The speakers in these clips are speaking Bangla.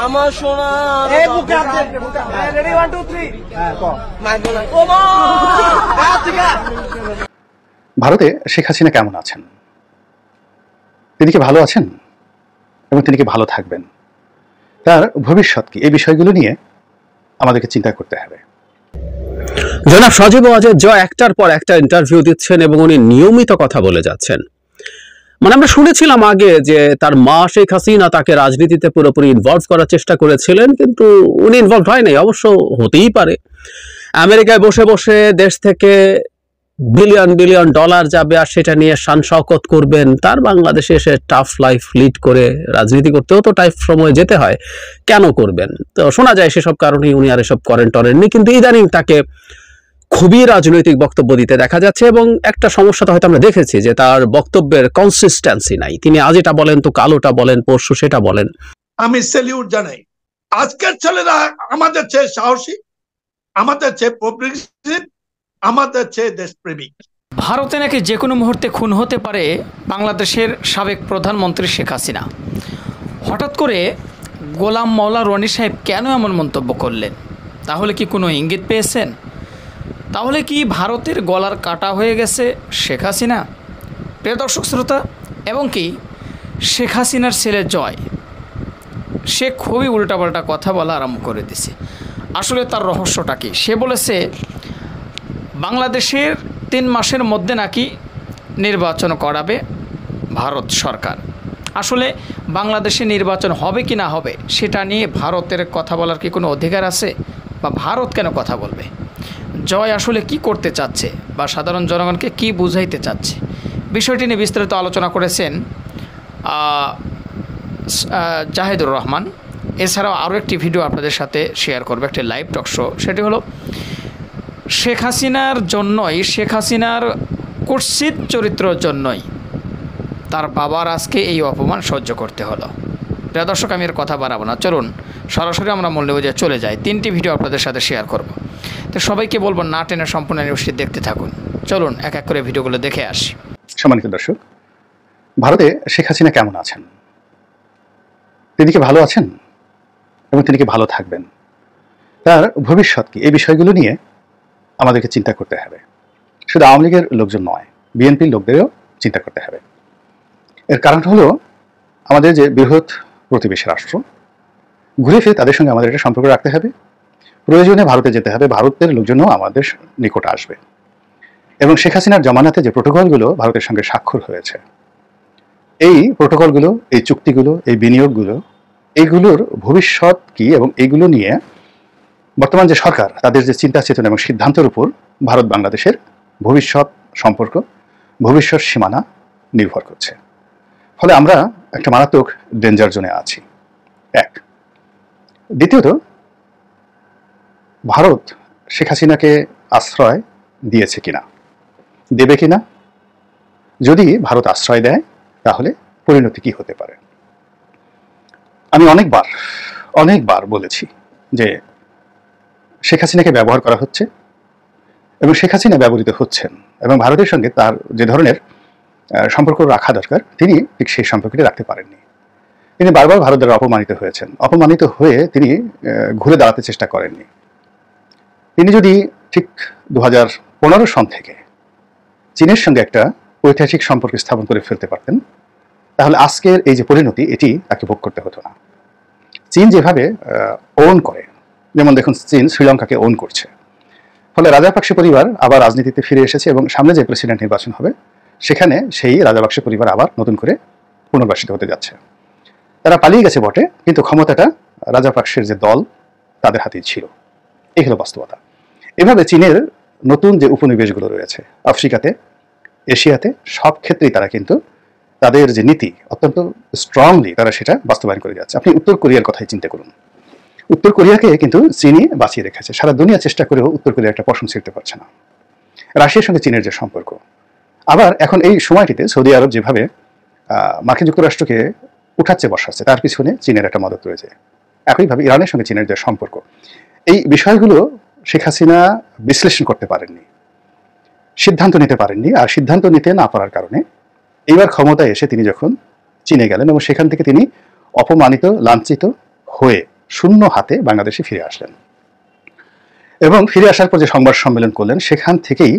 আমার সোনা ভারতে শেখ হাসিনা কেমন আছেন? তিনি কি ভালো আছেন এবং তিনি কি ভালো থাকবেন? তার ভবিষ্যৎ কি? এই বিষয়গুলো নিয়ে আমাদেরকে চিন্তা করতে হবে। জনাব সজীব ওয়াজেদ জয় একটার পর একটা ইন্টারভিউ দিচ্ছেন এবং উনি নিয়মিত কথা বলে যাচ্ছেন। মানে আমরা শুনেছিলাম আগে যে তার মা শেখ হাসিনা তাকে রাজনীতিতে পুরোপুরি ইনভলভ করার চেষ্টা করেছিলেন, কিন্তু উনি ইনভলভ হয় নাই। অবশ্য হতেই পারে, আমেরিকায় বসে বসে দেশ থেকে বিলিয়ন বিলিয়ন ডলার যাবে আর সেটা নিয়ে শান শওকত করবেন। তার বাংলাদেশে এসে টাফ লাইফ লিড করে রাজনীতি করতেও তো টাইপ সময় যেতে হয়, কেন করবেন? তো শোনা যায় সেসব কারণেই উনি আর এসব করেননি, কিন্তু ইদানিং তাকে খুবই রাজনৈতিক বক্তব্য দিতে দেখা যাচ্ছে এবং একটা সমস্যা তো হয়তো আমরা দেখেছি যে তার বক্তব্যের কনসিস্টেন্সি নাই। তিনি আজ এটা বলেন তো কালোটা বলেন, পরশু সেটা বলেন। আমি স্যালিউট জানাই। আজকের ছেলেরা আমাদের চেয়ে সাহসী, আমাদের চেয়ে প্রোগ্রেসিভ, আমাদের চেয়ে দেশপ্রেমিক। ভারতে নাকি যে কোনো মুহূর্তে খুন হতে পারে বাংলাদেশের সাবেক প্রধানমন্ত্রী শেখ হাসিনা। হঠাৎ করে গোলাম মাওলা রনি সাহেব কেন এমন মন্তব্য করলেন? তাহলে কি কোনো ইঙ্গিত পেয়েছেন? তাহলে কি ভারতের গলার কাটা হয়ে গেছে শেখ হাসিনা? প্রিয় দর্শক শ্রোতা, এবং কি শেখ হাসিনার ছেলে জয়, সে খুবই উল্টাপাল্টা কথা বলা আরম্ভ করে দিছে। আসলে তার রহস্যটা কি? সে বলেছে বাংলাদেশের 3 মাসের মধ্যে নাকি নির্বাচন করাবে ভারত সরকার। আসলে বাংলাদেশে নির্বাচন হবে কি না হবে সেটা নিয়ে ভারতের কথা বলার কি কোনো অধিকার আছে? বা ভারত কেন কথা বলবে? জয় আসলে কি করতে চাচ্ছে বা সাধারণ জনগণকে কি বুঝাইতে চাচ্ছে, বিষয়টি নিয়ে বিস্তারিত আলোচনা করেছেন জাহিদুর রহমান। এছাড়াও আরও একটি ভিডিও আপনাদের সাথে শেয়ার করবে, একটি লাইভ টক শো। সেটি হলো শেখ হাসিনার জন্যই, শেখ হাসিনার কুৎসিত চরিত্রের জন্যই তার বাবার আজকে এই অপমান সহ্য করতে হলো। প্রিয় দর্শক, আমি এর কথা বাড়াবো না, চলুন সরাসরি আমরা মূল নিউজে চলে যাই। 3টি ভিডিও আপনাদের সাথে শেয়ার করব, তো সবাইকে বলবো না টেনে সম্পূর্ণ নিউজটি দেখতে থাকুন। চলুন এক এক করে ভিডিওগুলো দেখে আসি। সম্মানিত দর্শক, ভারতে শেখ হাসিনা কেমন আছেন? তিনি কি ভালো আছেন এবং তিনি কি ভালো থাকবেন? তার ভবিষ্যৎ কি? এই বিষয়গুলো নিয়ে আমাদেরকে চিন্তা করতে হবে। শুধু আওয়ামী লীগের লোকজন নয়, বিএনপির লোকদেরও চিন্তা করতে হবে। এর কারণ হলো আমাদের যে বৃহৎ প্রতিবেশী রাষ্ট্র, ঘুরে ফিরে তাদের সঙ্গে আমাদের একটা সম্পর্ক রাখতে হবে। প্রয়োজনে ভারতে যেতে হবে, ভারতের লোকজনও আমাদের নিকট আসবে। এবং শেখ হাসিনার জমানাতে যে প্রোটোকলগুলো ভারতের সঙ্গে স্বাক্ষর হয়েছে, এই প্রোটোকলগুলো, এই চুক্তিগুলো, এই বিনিয়োগগুলো, এইগুলোর ভবিষ্যৎ কি এবং এইগুলো নিয়ে বর্তমান যে সরকার, তাদের যে চিন্তা চেতনা এবং সিদ্ধান্তের উপর ভারত বাংলাদেশের ভবিষ্যৎ সম্পর্ক, ভবিষ্যৎ সীমানা নির্ভর করছে। ফলে আমরা একটা মারাত্মক ডেঞ্জার জোনে আছি। এক, দ্বিতীয়ত, ভারত শেখ হাসিনাকে আশ্রয় দিয়েছে কিনা, দেবে কিনা? যদি ভারত আশ্রয় দেয় তাহলে পরিণতি কি হতে পারে? আমি অনেকবার বলেছি যে শেখ হাসিনাকে ব্যবহার করা হচ্ছে এবং শেখ হাসিনা ব্যবহৃত হচ্ছেন, এবং ভারতের সঙ্গে তার যে ধরনের সম্পর্ক রাখা দরকার তিনি ঠিক সেই সম্পর্কটি রাখতে পারেননি। তিনি বারবার ভারত দ্বারা অপমানিত হয়েছেন। অপমানিত হয়ে তিনি ঘুরে দাঁড়াতে চেষ্টা করেননি। তিনি যদি ঠিক 2015 সন থেকে চীনের সঙ্গে একটা ঐতিহাসিক সম্পর্ক স্থাপন করে ফেলতে পারতেন, তাহলে আজকের এই যে পরিণতি, এটি তাকে ভোগ করতে হতো না। চীন যেভাবে ওন করে, যেমন দেখুন চীন শ্রীলঙ্কাকে ওন করছে, ফলে রাজাপাকসে পরিবার আবার রাজনীতিতে ফিরে এসেছে এবং সামনে যে প্রেসিডেন্ট নির্বাচন হবে সেখানে সেই রাজাপাকসে পরিবার আবার নতুন করে পুনর্বাসিত হতে যাচ্ছে। তারা পালিয়ে গেছে বটে, কিন্তু ক্ষমতাটা রাজাপাকসের যে দল তাদের হাতেই ছিল। এই হলো বাস্তবতা। এভাবে চীনের নতুন যে উপনিবেশগুলো রয়েছে আফ্রিকাতে, এশিয়াতে, সব ক্ষেত্রেই তারা কিন্তু তাদের যে নীতি অত্যন্ত স্ট্রংলি তারা সেটা বাস্তবায়ন করে যাচ্ছে। আপনি উত্তর কোরিয়ার কথাই চিন্তা করুন। উত্তর কোরিয়াকে কিন্তু চীনই বাঁচিয়ে রেখেছে। সারা দুনিয়া চেষ্টা করেও উত্তর কোরিয়া একটা পশম ছিঁড়তে পারছে না। রাশিয়ার সঙ্গে চীনের যে সম্পর্ক, আবার এখন এই সময়টিতে সৌদি আরব যেভাবে মার্কিন যুক্তরাষ্ট্রকে উঠাচ্ছে বসাচ্ছে, তার পিছনে চীনের একটা মদত রয়েছে। একইভাবে ইরানের সঙ্গে চীনের যে সম্পর্ক, এই বিষয়গুলো শেখ হাসিনা বিশ্লেষণ করতে পারেননি, সিদ্ধান্ত নিতে পারেননি। আর সিদ্ধান্ত নিতে না পারার কারণে এইবার ক্ষমতায় এসে তিনি যখন চীনে গেলেন এবং সেখান থেকে তিনি অপমানিত, লাঞ্ছিত, হয়ে শূন্য হাতে বাংলাদেশে ফিরে আসলেন এবং ফিরে আসার পর যে সংবাদ সম্মেলন করলেন সেখান থেকেই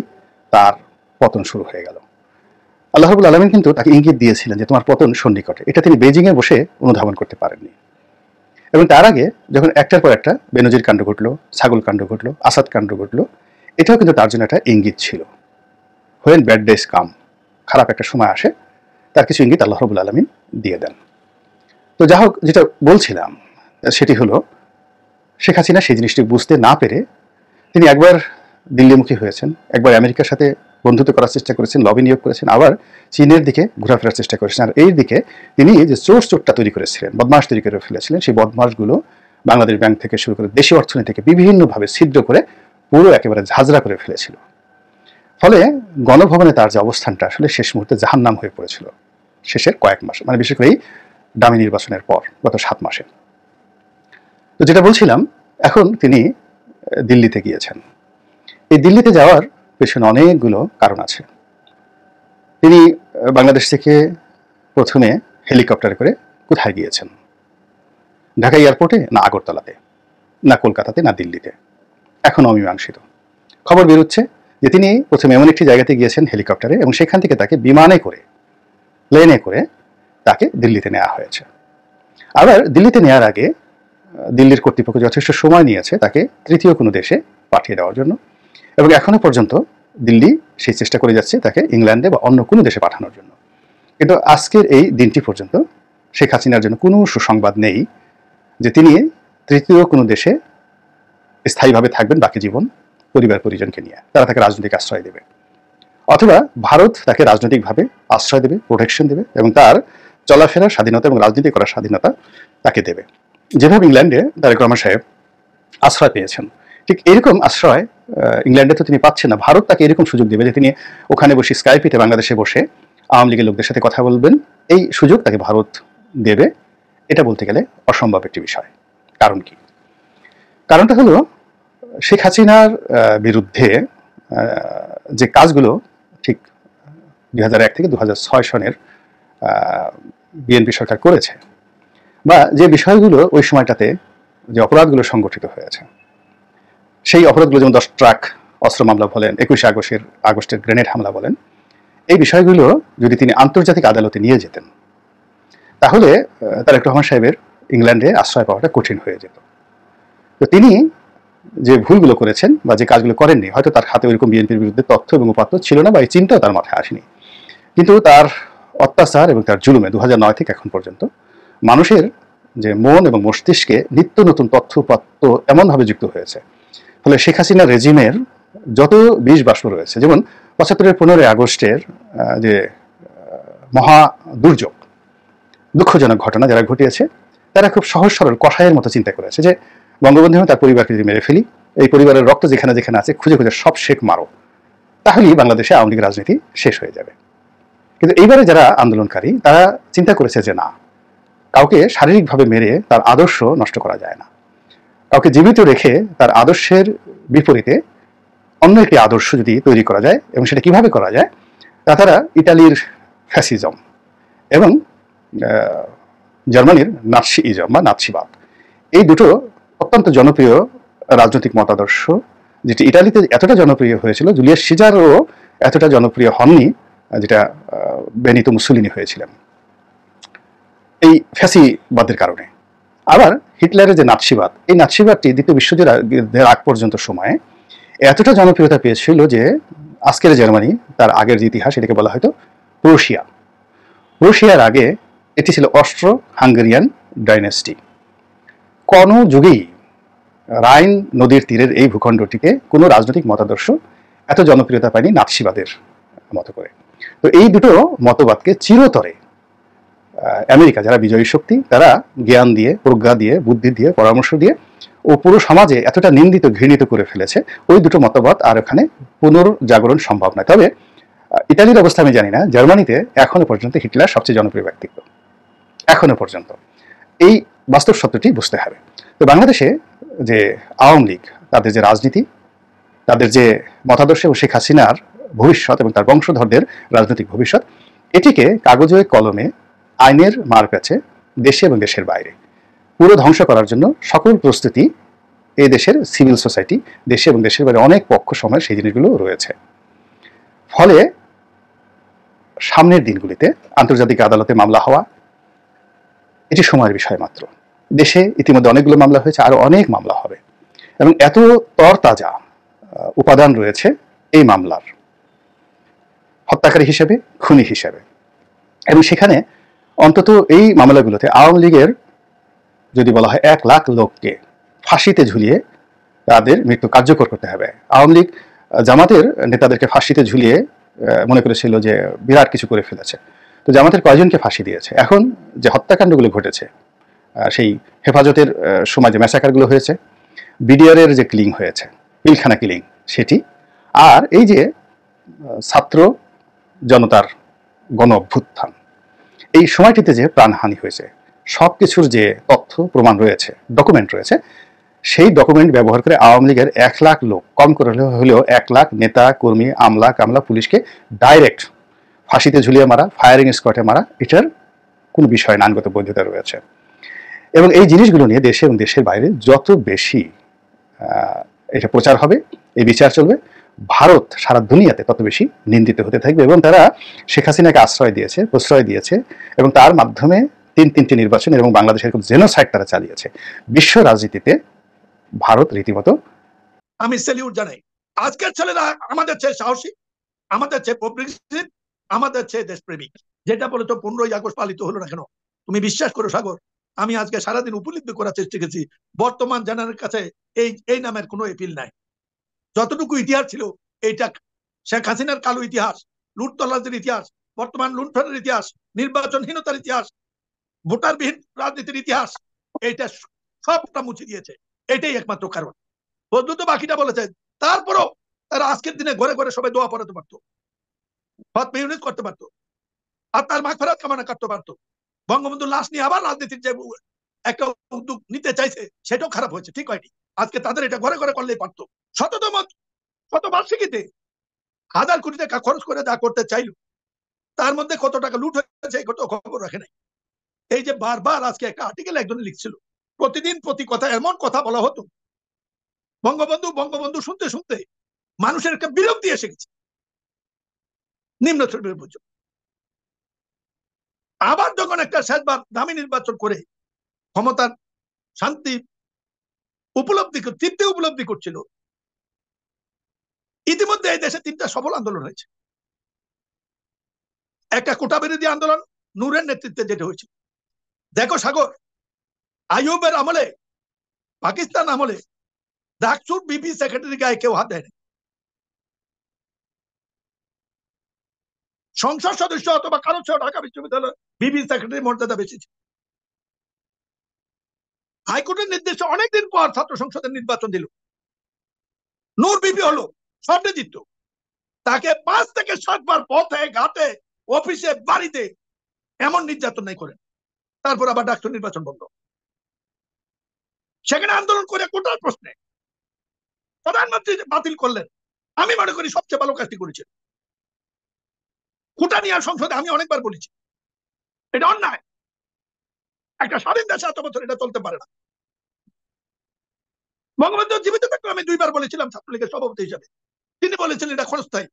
তার পতন শুরু হয়ে গেল। আল্লাহ রাব্বুল আলামিন কিন্তু তাকে ইঙ্গিত দিয়েছিলেন যে তোমার পতন সন্নিকটে, এটা তিনি বেজিংয়ে বসে অনুধাবন করতে পারেননি। এবং তার আগে যখন একটার পর একটা বেনজির কাণ্ড ঘটলো, ছাগল কাণ্ড ঘটলো, আসাদ কাণ্ড ঘটলো, এটাও কিন্তু তার জন্য একটা ইঙ্গিত ছিল। হোয়েন ব্যাড ডেজ কাম, খারাপ একটা সময় আসে, তার কিছু ইঙ্গিত আল্লাহ রাব্বুল আলামিন দিয়ে দেন। তো যা হোক, যেটা বলছিলাম সেটি হলো শেখ হাসিনা সেই জিনিসটি বুঝতে না পেরে তিনি একবার দিল্লিমুখী হয়েছেন, একবার আমেরিকার সাথে বন্ধুত্ব করার চেষ্টা করেছেন, লবি নিয়োগ করেছেন, আবার চীনের দিকে ঘোরাফেরার চেষ্টা করেছেন। আর এই দিকে তিনি যে চোরটা তৈরি করেছিলেন, বদমাশ তৈরি করে ফেলেছিলেন, সেই বদমাশগুলো বাংলাদেশ ব্যাংক থেকে শুরু করে দেশীয় অর্থনীতিকে বিভিন্নভাবে ছিদ্র করে পুরো একেবারে ঝাঁঝরা করে ফেলেছিল। ফলে গণভবনে তার যে অবস্থানটা আসলে শেষ মুহূর্তে জাহান্নাম হয়ে পড়েছিল শেষের কয়েক মাস, মানে বিশেষ করে এই দামি নির্বাচনের পর গত 7 মাসে। তো যেটা বলছিলাম, এখন তিনি দিল্লিতে গিয়েছেন। এই দিল্লিতে যাওয়ার পেছনে অনেকগুলো কারণ আছে। তিনি বাংলাদেশ থেকে প্রথমে হেলিকপ্টারে করে কোথায় গিয়েছেন? ঢাকা এয়ারপোর্টে, না আগরতলাতে, না কলকাতাতে, না দিল্লিতে, এখনো অমীমাংসিত। খবর বেরোচ্ছে যে তিনি প্রথমে এমন একটি জায়গাতে গিয়েছেন হেলিকপ্টারে, এবং সেখান থেকে তাকে বিমানে করে, প্লেনে করে তাকে দিল্লিতে নেওয়া হয়েছে। আবার দিল্লিতে নেওয়ার আগে দিল্লির কর্তৃপক্ষ যথেষ্ট সময় নিয়েছে তাকে তৃতীয় কোনো দেশে পাঠিয়ে দেওয়ার জন্য, এবং এখনো পর্যন্ত দিল্লি সেই চেষ্টা করে যাচ্ছে তাকে ইংল্যান্ডে বা অন্য কোনো দেশে পাঠানোর জন্য। কিন্তু আজকের এই দিনটি পর্যন্ত শেখ হাসিনার জন্য কোনো সুসংবাদ নেই যে তিনি তৃতীয় কোনো দেশে স্থায়ীভাবে থাকবেন বাকি জীবন পরিবার পরিজনকে নিয়ে, তারা তাকে রাজনৈতিক আশ্রয় দেবে, অথবা ভারত তাকে রাজনৈতিকভাবে আশ্রয় দেবে, প্রোটেকশন দেবে, এবং তার চলাফেরার স্বাধীনতা এবং রাজনীতি করার স্বাধীনতা তাকে দেবে। যেভাবে ইংল্যান্ডে তারেক রহমান সাহেব আশ্রয় পেয়েছেন, ঠিক এরকম আশ্রয় ইংল্যান্ডে তো তিনি পাচ্ছেন না। ভারত তাকে এরকম সুযোগ দেবে যে তিনি ওখানে বসে স্কাইপিতে বাংলাদেশে বসে আওয়ামী লীগের লোকদের সাথে কথা বলবেন, এই সুযোগ তাকে ভারত দেবে। এটা বলতে গেলে অসম্ভব একটি বিষয়। কারণ কি? কারণটা হলো শেখ হাসিনার বিরুদ্ধে যে কাজগুলো ঠিক 2001 থেকে 2006 সনের বিএনপি সরকার করেছে, বা যে বিষয়গুলো ওই সময়টাতে যে অপরাধগুলো সংগঠিত হয়েছে, সেই অপরাধগুলো যেমন 10 ট্রাক অস্ত্র মামলা বলেন, 21 আগস্টের গ্রেনেড হামলা বলেন, এই বিষয়গুলো যদি তিনি আন্তর্জাতিক আদালতে নিয়ে যেতেন তাহলে তারেক রহমান সাহেবের ইংল্যান্ডে আশ্রয় পাওয়াটা কঠিন হয়ে যেত। তো তিনি যে ভুলগুলো করেছেন বা যে কাজগুলো করেননি, হয়তো তার হাতে ওইরকম বিএনপির বিরুদ্ধে তথ্য এবং উপাত্ত ছিল না, বা এই চিন্তাও তার মাথায় আসেনি, কিন্তু তার অত্যাচার এবং তার জুলুমে 2009 থেকে এখন পর্যন্ত মানুষের যে মন এবং মস্তিষ্কে নিত্য নতুন তথ্য উপাত্ত এমনভাবে যুক্ত হয়েছে, ফলে শেখ হাসিনা রেজিমের যত বিষ বাষ্প রয়েছে, যেমন 75-এর 15 আগস্টের যে মহা দুর্যোগ, দুঃখজনক ঘটনা যারা ঘটিয়েছে, তারা খুব সহজ সরল কষায়ের মতো চিন্তা করেছে যে বঙ্গবন্ধু তার পরিবারকে যদি মেরে ফেলি, এই পরিবারের রক্ত যেখানে যেখানে আছে খুঁজে খুঁজে সব শেখ মারো, তাহলেই বাংলাদেশে আওয়ামী লীগ রাজনীতি শেষ হয়ে যাবে। কিন্তু এইবারে যারা আন্দোলনকারী তারা চিন্তা করেছে যে না, কাউকে শারীরিকভাবে মেরে তার আদর্শ নষ্ট করা যায় না, কাউকে জীবিত রেখে তার আদর্শের বিপরীতে অন্য একটি আদর্শ যদি তৈরি করা যায়, এবং সেটা কিভাবে করা যায়, তা তারা ইটালির ফ্যাসিজম এবং জার্মানির নাৎসিইজম বা নাৎসিবাদ, এই দুটো অত্যন্ত জনপ্রিয় রাজনৈতিক মতাদর্শ, যেটি ইটালিতে এতটা জনপ্রিয় হয়েছিল, জুলিয়াস সিজারও এতটা জনপ্রিয় হননি যেটা বেনিতো মুসোলিনি হয়েছিলেন, এই ফ্যাসিবাদের কারণে। আবার হিটলারের যে নাৎসিবাদ, এই নাৎসিবাদটি দ্বিতীয় বিশ্বযুদ্ধের আগ পর্যন্ত সময়ে এতটা জনপ্রিয়তা পেয়েছিল যে আজকের জার্মানি, তার আগের যে ইতিহাস, এটাকে বলা হয়তো রুশিয়া। রুশিয়ার আগে এটি ছিল অস্ট্রো হাঙ্গেরিয়ান ডাইনেস্টি। কোনো যুগেই রাইন নদীর তীরের এই ভূখণ্ডটিকে কোনো রাজনৈতিক মতাদর্শ এত জনপ্রিয়তা পায়নি নাৎসিবাদের মতো করে। তো এই দুটো মতবাদকে চিরতরে আমেরিকা, যারা বিজয়ী শক্তি, তারা জ্ঞান দিয়ে, প্রজ্ঞা দিয়ে, বুদ্ধি দিয়ে, পরামর্শ দিয়ে ও পুরো সমাজে এতটা নিন্দিত ঘৃণিত করে ফেলেছে, ওই দুটো মতবাদ আর ওখানে পুনর্জাগরণ সম্ভব নয়। তবে ইতালির অবস্থা আমি জানি না, জার্মানিতে এখনো পর্যন্ত হিটলার সবচেয়ে জনপ্রিয় ব্যক্তিত্ব, এখনো পর্যন্ত। এই বাস্তব সত্যটি বুঝতে হবে। তো বাংলাদেশে যে আওয়ামী লীগ, তাদের যে রাজনীতি, তাদের যে মতাদর্শ এবং শেখ হাসিনার ভবিষ্যৎ এবং তার বংশধরদের রাজনৈতিক ভবিষ্যৎ, এটিকে কাগজে কলমে আইনের মার কাছে দেশে এবং দেশের বাইরে পুরো ধ্বংস করার জন্য সকল প্রস্তুতি এই দেশের সিভিল সোসাইটি, দেশে এবং দেশের বাইরে অনেক পক্ষ সময় সেই জিনিসগুলো রয়েছে। ফলে সামনের দিনগুলিতে আন্তর্জাতিক আদালতে মামলা হওয়া এটি সময়ের বিষয় মাত্র। দেশে ইতিমধ্যে অনেকগুলো মামলা হয়েছে, আরো অনেক মামলা হবে, এবং এত তরতাজা উপাদান রয়েছে এই মামলার, হত্যাকারী হিসেবে, খুনি হিসেবে। এবং সেখানে অন্তত এই মামলাগুলোতে আওয়ামী লীগের যদি বলা হয় 1 লাখ লোককে ফাঁসিতে ঝুলিয়ে তাদের মৃত্যু কার্যকর করতে হবে। আওয়ামী লীগ জামাতের নেতাদেরকে ফাঁসিতে ঝুলিয়ে মনে করেছিল যে বিরাট কিছু করে ফেলেছে, তো জামাতের কয়জনকে ফাঁসি দিয়েছে। এখন যে হত্যাকাণ্ডগুলো ঘটেছে, সেই হেফাজতের সময় যে ম্যাসাকারগুলো হয়েছে, বিডিআরের যে কিলিং হয়েছে, পিলখানা কিলিং, সেটি, আর এই যে ছাত্র জনতার গণ অভ্যুত্থান, এই সময়টিতে যে প্রাণহানি হয়েছে, সব কিছুর যে তথ্য প্রমাণ রয়েছে, ডকুমেন্ট রয়েছে, সেই ডকুমেন্ট ব্যবহার করে আওয়ামী লীগের 1 লাখ লোক, কম করে হলেও 1 লাখ নেতা কর্মী, আমলা কামলা, পুলিশকে ডাইরেক্ট ফাঁসিতে ঝুলিয়ে মারা, ফায়ারিং স্কোয়াডে মারা, এটার কোনো বিষয় না, আইনগত বৈধতা রয়েছে। এবং এই জিনিসগুলো নিয়ে দেশে এবং দেশের বাইরে যত বেশি এটা প্রচার হবে, এই বিচার চলবে, ভারত সারা দুনিয়াতে তত বেশি নিন্দিত হতে থাকবে। এবং তারা শেখ হাসিনাকে আশ্রয় দিয়েছে, প্রশ্রয় দিয়েছে, এবং তার মাধ্যমে 3টি নির্বাচন এবং বাংলাদেশের এরকম জেনোসাইড তারা চালিয়েছে। বিশ্ব রাজনীতিতে ভারত রীতিমতো, আমি সেলিউট জানাই। আজকের ছেলেরা আমাদের চেয়ে সাহসী, আমাদের চেয়ে প্রোগ্রেসিভ, আমাদের চেয়ে দেশপ্রেমিক। যেটা বলেছো 15ই আগস্ট পালিত হলো না কেন, তুমি বিশ্বাস করো সাগর, আমি আজকে সারাদিন উপলব্ধি করার চেষ্টা করেছি বর্তমান জেনারের কাছে এই নামের কোনো এপিল নাই। যতটুকু ইতিহাস ছিল, এইটা শেখ হাসিনার কালো ইতিহাস, লুটতলাদের ইতিহাস, বর্তমান লুণ্ঠনের ইতিহাস, নির্বাচনহীনতার ইতিহাস, ভোটারবিহীন রাজনীতির ইতিহাস, এইটা সবটা মুছে দিয়েছে। এটাই একমাত্র কারণ। বন্ধু তো বাকিটা বলেছে, তারপরও তারা আজকের দিনে ঘরে ঘরে সবাই দোয়া পড়াতে পারতো, ফাতমা ইউনিস করতে পারতো, আর তার মাগফিরাত কামনা করতে পারতো। বঙ্গবন্ধুর লাশ নিয়ে আবার রাজনীতির যে একটা উদ্যোগ নিতে চাইছে, সেটাও খারাপ হয়েছে, ঠিক হয়নি। আজকে তাদের এটা ঘরে ঘরে করলেই পারতো। শতবার্ষিকীতে 1000 কোটি টাকা খরচ করে যা করতে চাইলো, তার মধ্যে কত টাকা লুট হয়েছে কত খবর রাখে নাই। এই যে বারবার আজকে একটা আর্টিকেল একজনে লিখছিল, প্রতিদিন প্রতি কথা এমন কথা বলা হতো, বঙ্গবন্ধু বঙ্গবন্ধু শুনতে শুনতে মানুষের একটা বিরক্তি এসে গেছে নিম্ন শ্রেণীর পর্যন্ত। আবার যখন একটা শেষবার দামি নির্বাচন করে ক্ষমতার শান্তি তৃপ্তি উপলব্ধি করছিল, ইতিমধ্যে এই দেশে 3টা সফল আন্দোলন হয়েছে। একটা কোটা বিরোধী আন্দোলন নূরের নেতৃত্বে যেটা হয়েছে। দেখো সাগর, আইয়ুবের আমলে, পাকিস্তান আমলে ডাকসুর বিপি সেক্রেটারি গায়ে কেউ হাত দেয়নি। সংসদ সদস্য অথবা কারো চেয়েও ঢাকা বিশ্ববিদ্যালয় বিপি সেক্রেটারি মর্যাদা বেশি ছিল। হাইকোর্টের নির্দেশে অনেকদিন পর ছাত্র সংসদের নির্বাচন দিল, নূর বিপি হলো, সবটা জিতত। তাকে 5 থেকে 7 বার পথে ঘাটে অফিসে বাড়িতে এমন নির্যাতন নাই করেন। তারপর আবার ডাকসু নির্বাচন বন্ধ। সেখানে আন্দোলন করে কোটার প্রশ্নে প্রধানমন্ত্রী বাতিল করলেন। আমি মনে করি সবচেয়ে ভালো কাজটি করেছে। কোটা নিয়ে সংসদে আমি অনেকবার বলেছি, এটা অন্যায়। একটা স্বাধীন দেশে এত বছর এটা চলতে পারে না। বঙ্গবন্ধু জীবিত থাকলে আমি 2 বার বলেছিলাম ছাত্রলীগের সভাপতি হিসেবে, তিনি বলেছিলেন এটা ক্ষণস্থায়ী।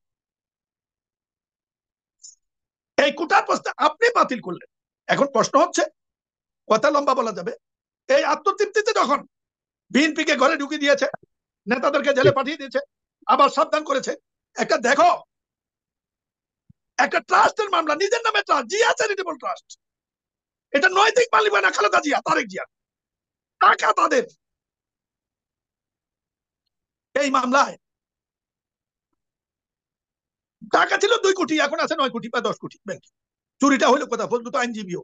এই কোটার প্রশ্নে আপনি বাতিল করলেন। এখন প্রশ্ন হচ্ছে, কথা লম্বা বলা যাবে, এই আত্মতৃপ্তিতে যখন বিএনপিকে ঘরে ঢুকিয়ে দিয়েছে, নেতাদেরকে জেলে পাঠিয়ে দিয়েছে, আবার সাবধান করেছে, একটা দেখো, একটা ট্রাস্টের মামলা, নিজের নামে ট্রাস্ট, জিয়া চ্যারিটেবল ট্রাস্ট, এটা নৈতিক মালিক না খালেদা জিয়া, তারেক জিয়া, টাকা তাদের। এই মামলায় টাকা ছিল 2 কোটি, এখন আছে 9 কোটি বা 10 কোটি ব্যাংক। চুরিটা হইলো কথা বলতো তো আইনজীবীও,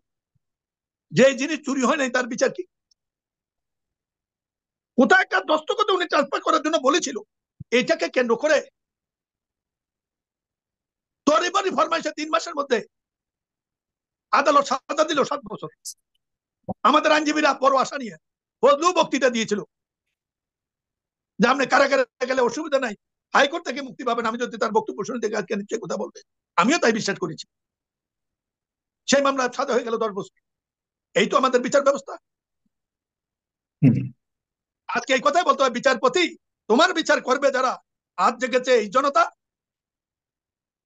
যে জিনিস চুরি হয় নাই তার বিচার কি? কোথায় একটা দস্তখত উনি ট্রান্সফার করার জন্য বলেছিল, এটাকে কেন্দ্র করে তরিবারি ফরমাইশে 3 মাসের মধ্যে আদালত সাজা দিল 7 বছর। আমাদের আইনজীবীরা বড় আশা নিয়ে বদলু বক্তৃতা দিয়েছিল যে আপনি কারাগারে গেলে অসুবিধা নাই, হাইকোর্ট থেকে মুক্তি পাবেন। আমি যদি তার বক্তব্য শুনে থেকে আজকে নিশ্চয়ই কথা বলবে, আমিও তাই বিশ্বাস করেছি। সেই মামলা সাজা হয়ে গেল 10 বছর। এই তো আমাদের বিচার ব্যবস্থা। আজকে এই কথাই বলতে হবে, বিচারপতি তোমার বিচার করবে যারা, আজ জেগেছে এই জনতা,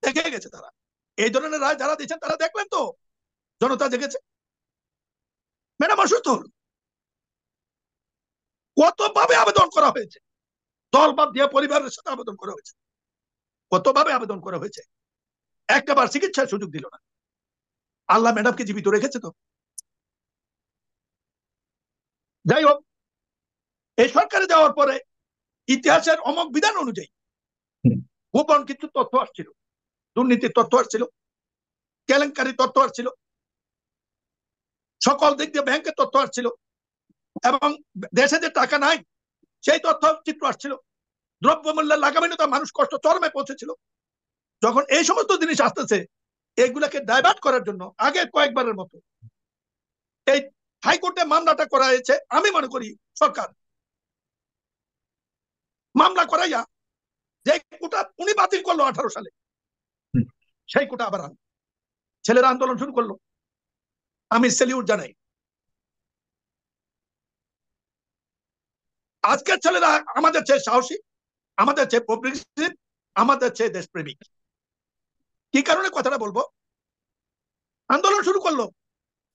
দেখে গেছে তারা, এই ধরনের রায় যারা দিচ্ছেন তারা দেখলেন তো জনতা জেগেছে। ম্যাডাম অসুস্থ হল, কতভাবে আবেদন করা হয়েছে, দল বাদ দিয়ে পরিবারের সাথে আবেদন করা হয়েছে, কতভাবে আবেদন করা হয়েছে, একটাবার চিকিৎসার সুযোগ দিল না। আল্লাহ ম্যাডামকে জীবিত রেখেছে তো। যাই হোক, এই সরকারে যাওয়ার পরে ইতিহাসের অমোঘ বিধান অনুযায়ী গোপন কিছু তথ্য আসছিল, দুর্নীতির তথ্য আসছিল, কেলেঙ্কারি তথ্য আসছিল, সকল দিক দিয়ে ব্যাংকের তথ্য আসছিল, এবং দেশে যে টাকা নাই সেই তথ্য চিত্র আসছিল, দ্রব্যমূল্যের লাগামহীনতা, মানুষ কষ্ট চরমে পৌঁছেছিল। যখন এই সমস্ত জিনিস আসতেছে, এইগুলাকে ডাইভার্ট করার জন্য আগে কয়েকবারের মতো এই হাইকোর্টে মামলাটা করা হয়েছে। আমি মনে করি সরকার মামলা করাইয়া যে কোটা উনি বাতিল করলো 18 সালে, সেই কোটা আবার আন, ছেলেরা আন্দোলন শুরু করলো। আমি সেলিউট জানাই। আজকের ছেলেরা আমাদের চেয়ে সাহসী, আমাদের চেয়ে প্রোগ্রেসিভ, আমাদের চেয়ে দেশপ্রেমিক। কি কারণে কথাটা বলবো, আন্দোলন শুরু করলো,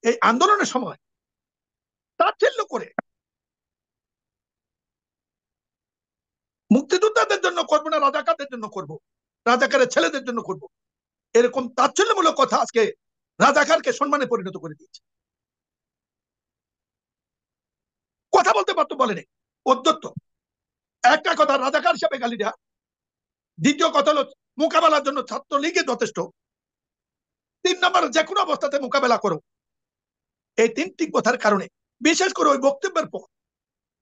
এই আন্দোলনের সময় তাচ্ছিল্য করে মুক্তিযোদ্ধাদের জন্য করবো না, রাজাকারদের জন্য করব, রাজাকারের ছেলেদের জন্য করব, এরকম তাচ্ছিল্যমূলক কথা আজকে রাজাকারকে সম্মানে পরিণত করে দিয়েছে। কথা বলতে পারতো, বলেনি, অধ্যত্ত। একটা কথা রাজাকার হিসাবে গালি দেয়া, দ্বিতীয় কথা হলো মোকাবেলার জন্য ছাত্রলীগে যথেষ্ট, 3 নম্বর যে কোনো অবস্থাতে মোকাবেলা করো। এই 3টি কথার কারণে, বিশেষ করে ওই বক্তব্যের পর,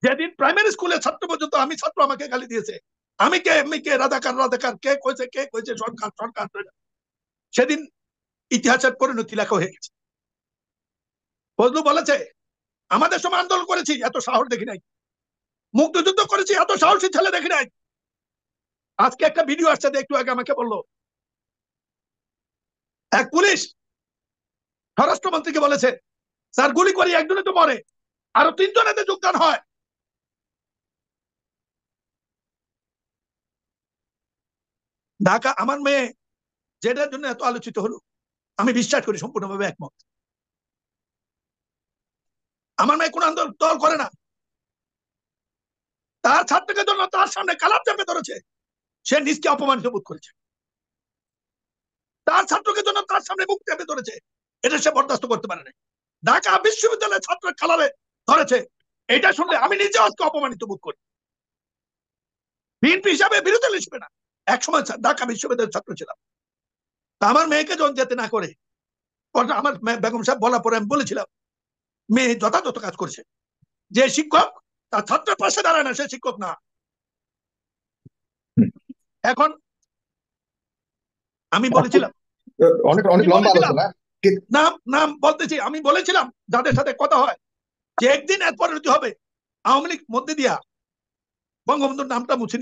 যেদিন প্রাইমারি স্কুলের ছাত্র পর্যন্ত আমি ছাত্র আমাকে গালি দিয়েছে, আমি কে রাজাকার রাজাকার, কে কইছে সরকার সরকার, সেদিন ইতিহাসের পরিণতি লেখা হয়ে গেছে। ফজলু বলেছে আমাদের সময় আন্দোলন করেছি, এত সাহস দেখি নাই, মুক্তিযুদ্ধ করেছি, এত সাহসী ছেলে দেখি নাই। আজকে একটা ভিডিও আসছে, একটু আগে আমাকে বললো এক পুলিশ স্বরাষ্ট্রমন্ত্রীকে বলেছে, স্যার গুলি করি একজনে তো মরে, আরো 3 জন এতে যোগদান হয়। ঢাকা, আমার মেয়ে যেটার জন্য এত আলোচিত হলো, আমি বিশ্বাস করি সম্পূর্ণভাবে একমত। আমার মেয়ে কোন আন্দোলন দল করে না, তার ছাত্রকে জন্য তার সামনে কালাম চেপে ধরেছে, সে নিজকে অপমানিত বোধ করেছে। তার ছাত্রকে জন্য তার সামনে মুখ চেপে ধরেছে, এটা সে বরদাস্ত করতে পারে না। ঢাকা বিশ্ববিদ্যালয়ের ছাত্র কালারে ধরেছে, এটা শুনলে আমি নিজে আজকে অপমানিত বোধ করি। বিএনপি হিসাবে বিরোধী হিসেবে না, একসময় ঢাকা বিশ্ববিদ্যালয়ের ছাত্র ছিলাম। তা আমার মেয়েকে যখন যেতে না করে, আমার বেগম সাহেব বলার পরে আমি বলেছিলাম, মেয়ে যথাযথ কাজ করছে। যে শিক্ষক তার ছাত্রের পাশে দাঁড়ায় না, সে শিক্ষক না। এখন আমি বলেছিলাম, অনেক অনেক লম্বা আলোচনা, নাম বলতেছি, আমি বলেছিলাম যাদের সাথে কথা হয় যে একদিন এর পরিণতি হবে আওয়ামী লীগ মধ্যে দিয়া বঙ্গবন্ধুর নামটা মুছে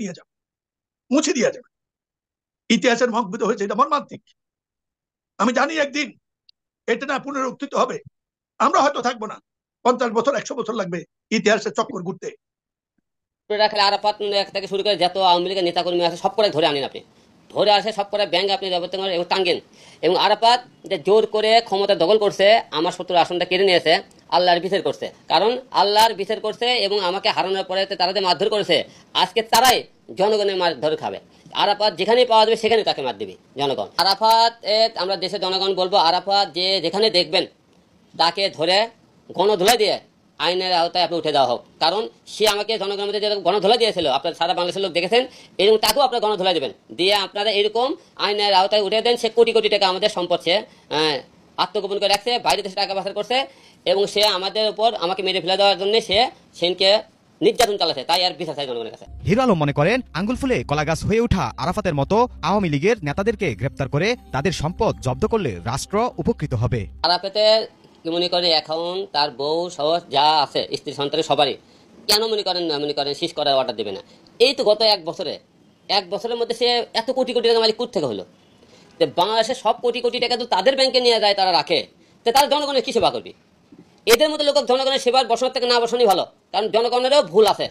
দিয়ে যাবে। ইতিহাসের মকবিদ হয়েছে, এটা মর্মান্তিক। আমি জানি একদিন এটা না পুনরুত্থিত হবে, আমরা হয়তো থাকবো না, 50 বছর 100 বছর লাগবে ইতিহাসের চক্কর ঘুরতে। আরাফাত থেকে শুরু করে যত আওয়ামী লীগের নেতাকর্মী আছে সব করে ধরে আনেন, আপনি ধরে আসে সব করে ব্যাংক আপনি টাঙ্গেন। এবং আরাফাত যে জোর করে ক্ষমতা দখল করছে, আমার 70 আসনটা কেড়ে নিয়েছে, আল্লাহর বিচার করছে। কারণ আল্লাহর বিচার করছে এবং আমাকে হারানোর পরে তারা যে মারধর করেছে, আজকে তারাই জনগণের মারধর খাবে। আরাফাত যেখানেই পাওয়া যাবে সেখানে তাকে মার দিবি জনগণ। আরাফাত আমরা দেশের জনগণ বলবো, আরাফাত যে যেখানে দেখবেন তাকে ধরে গণধোলাই দিয়ে আইনের আওতায় আপনি উঠে দেওয়া হোক। কারণ সে আমাকে জনগণের মধ্যে যে গণধোলাই দিয়েছিল, আপনার সারা বাংলাদেশের লোক দেখেছেন, এরকম তাকেও আপনারা গণধোলাই দেবেন, দিয়ে আপনারা এরকম আইনের আওতায় উঠে দেন। সে কোটি কোটি টাকা আমাদের সম্পদ সে আত্মগোপন করে রাখছে, বাইরে দেশে টাকা পাচার করছে, এবং সে আমাদের উপর আমাকে মেরে ফেলে দেওয়ার জন্য সে সেনকে নির্যাতন চালাচ্ছে। তাই আর বিচার চাই জনগণের কাছে। হিরো আলম মনে করেন আঙ্গুল ফুলে কলাগাছ হয়ে ওঠা আরাফাতের মতো আওয়ামী লীগের নেতাদেরকে গ্রেপ্তার করে তাদের সম্পদ জব্দ করলে রাষ্ট্র উপকৃত হবে। আরাফাতের কি মনে করেন, এখন তার বউ সহ যা আছে, স্ত্রী সন্তানের সবারই, কেন মনে করেন শেষ করার অর্ডার দেবে না? এই তো গত 1 বছরের মধ্যে সে এত কোটি কোটি টাকা মালিক কোথা থেকে হলো? বাংলাদেশের সব কোটি কোটি টাকা তো তাদের ব্যাংকে নিয়ে যায়, তারা রাখে, তারা জনগণের কি সেবা করবে? এদের মতো লোক জনগণের সেবার বসানোর থেকে না বসানোই ভালো। কারণ জনগণেরও ভুল আছে,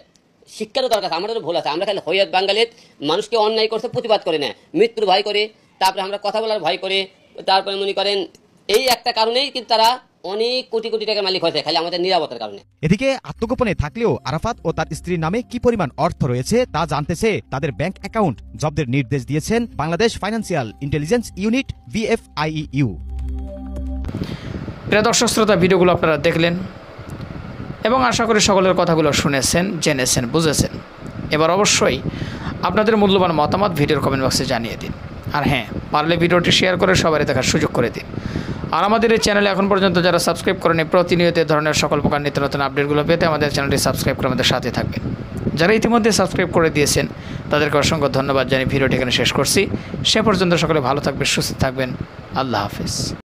শিক্ষারও দরকার আছে, আমাদেরও ভুল আছে। আমরা খালি হইয়ত বাঙালির মানুষকে অন্যায় করছে প্রতিবাদ করি না, মৃত্যুর ভয় করি, তারপরে আমরা কথা বলার ভয় করি, তারপরে মনে করেন এই একটা কারণেই কিন্তু তারা অনেক কোটি কোটি টাকার মালিক হয়েছে, খালি আমাদের নিরাপত্তার কারণে। এদিকে আত্মগোপনে থাকলেও আরাফাত ও তার স্ত্রীর নামে কি পরিমাণ অর্থ রয়েছে তা জানতে চেয়ে তাদের ব্যাংক অ্যাকাউন্ট জব্দের নির্দেশ দিয়েছেন Bangladesh financial intelligence unit BFIEU। প্রিয় দর্শক শ্রোতা, ভিডিওগুলো আপনারা দেখলেন এবং আশা করি সকলের কথাগুলো শুনেছেন, জেনেছেন, বুঝেছেন। এবার অবশ্যই আপনাদের মূল্যবান মতামত ভিডিওর কমেন্ট বক্সে জানিয়ে দিন। আর হ্যাঁ, পারলে ভিডিওটি শেয়ার করে সবারই দেখার সুযোগ করে দিন। আর আমাদের এই চ্যানেলে এখন পর্যন্ত যারা সাবস্ক্রাইব করেনি, প্রতিনিয়ত এই ধরনের সকল প্রকার নিত্য নতুন আপডেটগুলো পেতে আমাদের চ্যানেলটি সাবস্ক্রাইব করে আমাদের সাথে থাকবেন। যারা ইতিমধ্যে সাবস্ক্রাইব করে দিয়েছেন তাদেরকে অসংখ্য ধন্যবাদ জানিয়ে ভিডিওটি এখানে শেষ করছি। সে পর্যন্ত সকলে ভালো থাকবেন, সুস্থ থাকবেন। আল্লাহ হাফেজ।